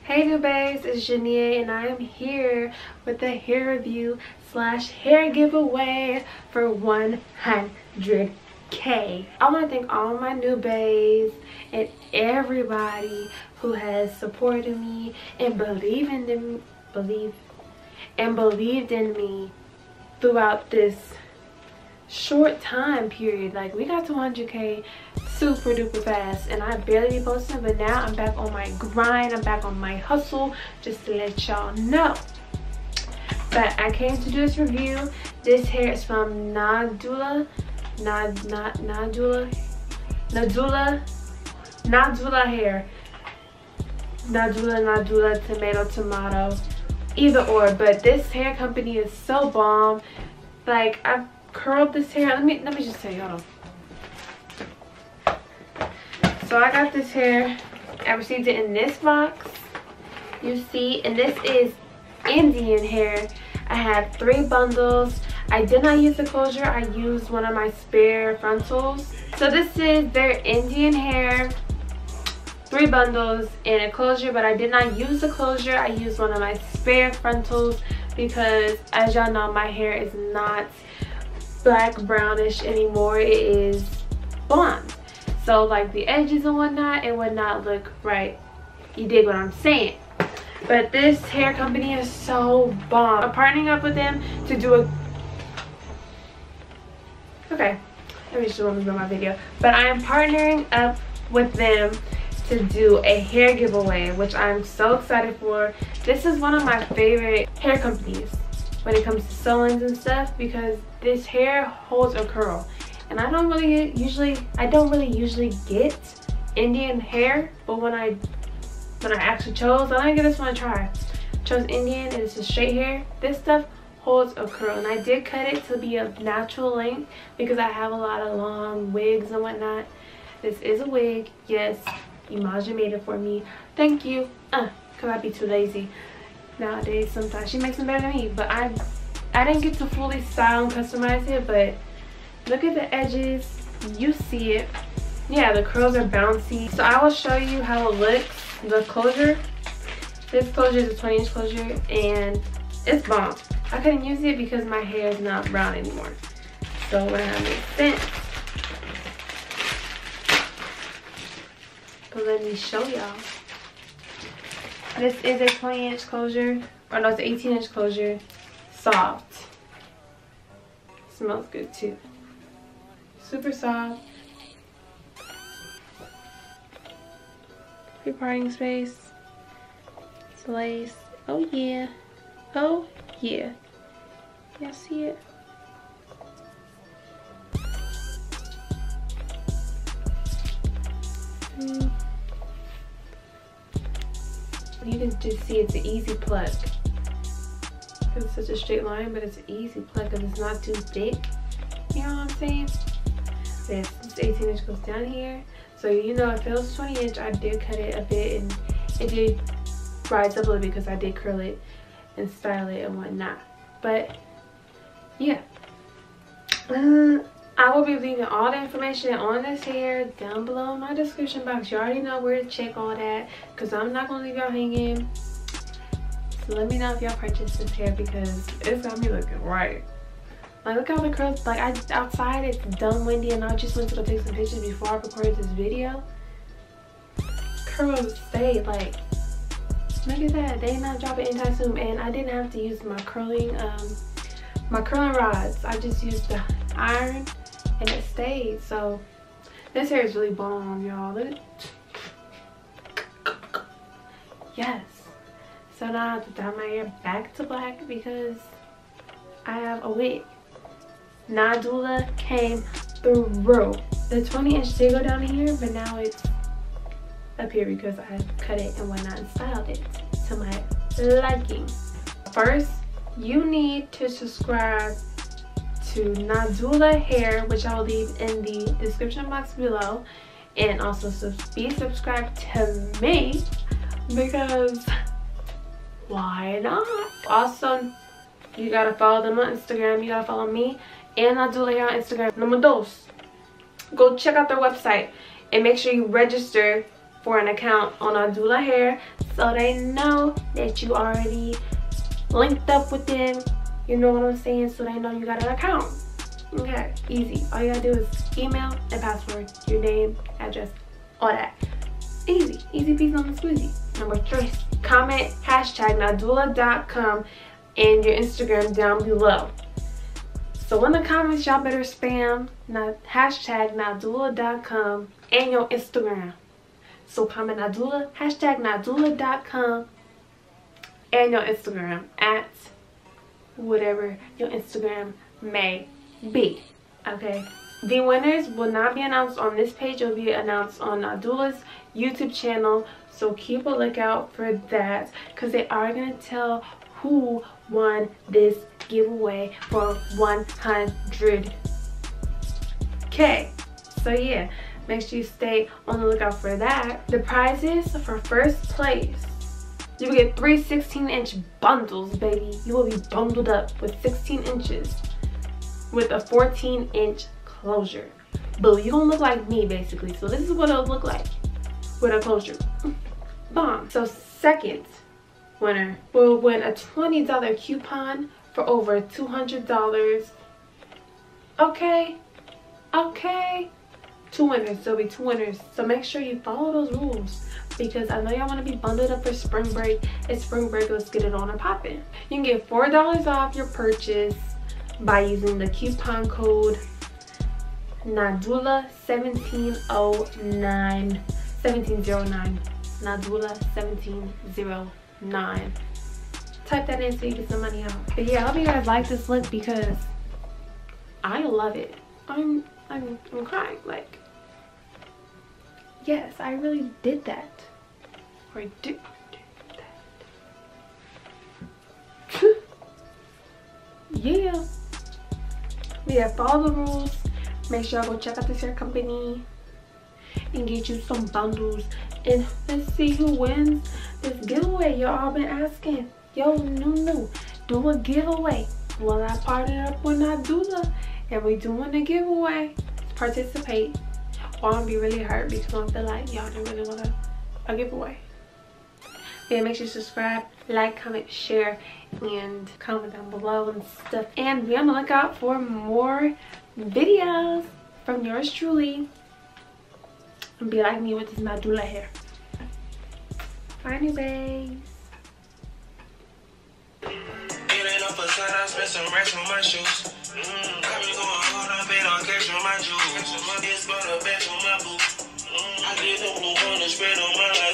Hey new babes, it's Jania and I am here with the hair review slash hair giveaway for 100K. I want to thank all my new babes and everybody who has supported me and believed in me throughout this short time period. Like, we got to 100K super duper fast and I barely be posting, but now I'm back on my grind, I'm back on my hustle, just to let y'all know. But I came to do this review. This hair is from Nadula hair. Nadula, tomato, either or. But this hair company is so bomb. Like, I've curled this hair. Let me just say, hold on. So I got this hair. I received it in this box, you see, and this is Indian hair. I had 3 bundles. I did not use the closure. I used one of my spare frontals. So this is their Indian hair, 3 bundles and a closure, but I did not use the closure. I used one of my spare frontals because, as y'all know, my hair is not black brownish anymore. It is blonde. So like the edges and whatnot, it would not look right. You dig what I'm saying? But this hair company is so bomb. I'm partnering up with them to do a... Okay, let me just want to go my video. But I am partnering up with them to do a hair giveaway, which I'm so excited for. This is one of my favorite hair companies when it comes to sew-ins and stuff, because this hair holds a curl. And I don't really usually get Indian hair, but when I actually chose, I'm gonna give this one a try. Chose Indian and it's a straight hair. This stuff holds a curl, and I did cut it to be a natural length because I have a lot of long wigs and whatnot. This is a wig, yes. Imaja made it for me. Thank you. Cause I be too lazy nowadays. Sometimes she makes them better than me, but I didn't get to fully style and customize it. But look at the edges, you see it. Yeah, the curls are bouncy. So I will show you how it looks. The closure, this closure is a 20-inch closure and it's bomb. I couldn't use it because my hair is not brown anymore, so it wouldn't have made sense. But let me show y'all. This is a 20-inch closure, or no, it's an 18-inch closure. Soft. Smells good too. Super soft. Free parting space. It's lace. Oh yeah. Oh yeah. Y'all see it? You can just see it's an easy pluck. It's such a straight line, but it's an easy pluck because it's not too thick. You know what I'm saying? This 18-inch goes down here. So, you know, if it was 20-inch, I did cut it a bit and it did rise up a little bit because I did curl it and style it and whatnot. But yeah, I will be leaving all the information on this hair down below in my description box. You already know where to check all that because I'm not going to leave y'all hanging. So let me know if y'all purchase this hair because it's got me looking right. Like, look how the curls, like, outside it's dumb windy and I just went to go take some pictures before I recorded this video. Curls stayed, like, look at that. They not dropping anytime soon. And I didn't have to use my curling rods. I just used the iron and it stayed. So this hair is really bomb, y'all. Look. Yes. So now I have to dye my hair back to black because I have a wig. Nadula came through. The 20-inch did go down here, but now it's up here because I cut it and whatnot and styled it to my liking. First, you need to subscribe to Nadula Hair, which I will leave in the description box below, and also be subscribed to me because why not? Also, you gotta follow them on Instagram, you gotta follow me, and Nadula Hair on Instagram. Number dos, go check out their website and make sure you register for an account on Nadula Hair so they know that you already linked up with them. You know what I'm saying? So they know you got an account. Okay, easy. All you gotta do is email and password, your name, address, all that. Easy, easy peasy on the squeezy. Number 3, comment hashtag Nadula.com and your Instagram down below. So in the comments, y'all better spam hashtag Nadula.com and your Instagram. So comment Nadula, hashtag Nadula.com and your Instagram at whatever your Instagram may be. Okay, the winners will not be announced on this page. It will be announced on Nadula's YouTube channel, so keep a lookout for that, because they are going to tell who won this giveaway for 100K. So yeah, make sure you stay on the lookout for that. The prizes for first place, you will get 3 16-inch bundles, baby. You will be bundled up with 16 inches with a 14-inch closure. Boo, you gonna look like me basically. So this is what it'll look like with a closure. Bomb. So second winner will win a $20 coupon for over $200. Okay, 2 winners. There'll be 2 winners. So make sure you follow those rules, because I know y'all want to be bundled up for spring break. It's spring break. Let's get it on and popping. You can get $4 off your purchase by using the coupon code Nadula 1709. Nadula 1709. Type that in so you get some money out. But yeah, I hope you guys like this look, because I love it. I'm crying. Like, yes, I really did that. Or I did that. Yeah, follow the rules. Make sure y'all go check out this hair company and get you some bundles. And let's see who wins this giveaway. Y'all all been asking. Yo, no, do a giveaway. Well, I partnered up with Nadula and we doing a giveaway. Participate. Or I'm gonna be really hurt because I feel like y'all don't really want a giveaway. Yeah, make sure you subscribe, like, comment, share, and comment down below and stuff. And be on the lookout for more videos from yours truly. And be like me with this Nadula hair. Bye, new babes. I spent some racks on my shoes. I been going hard, I bet on cash on my jewels. My bitch bought a batch on my boot. I did the blue on the spread on my life.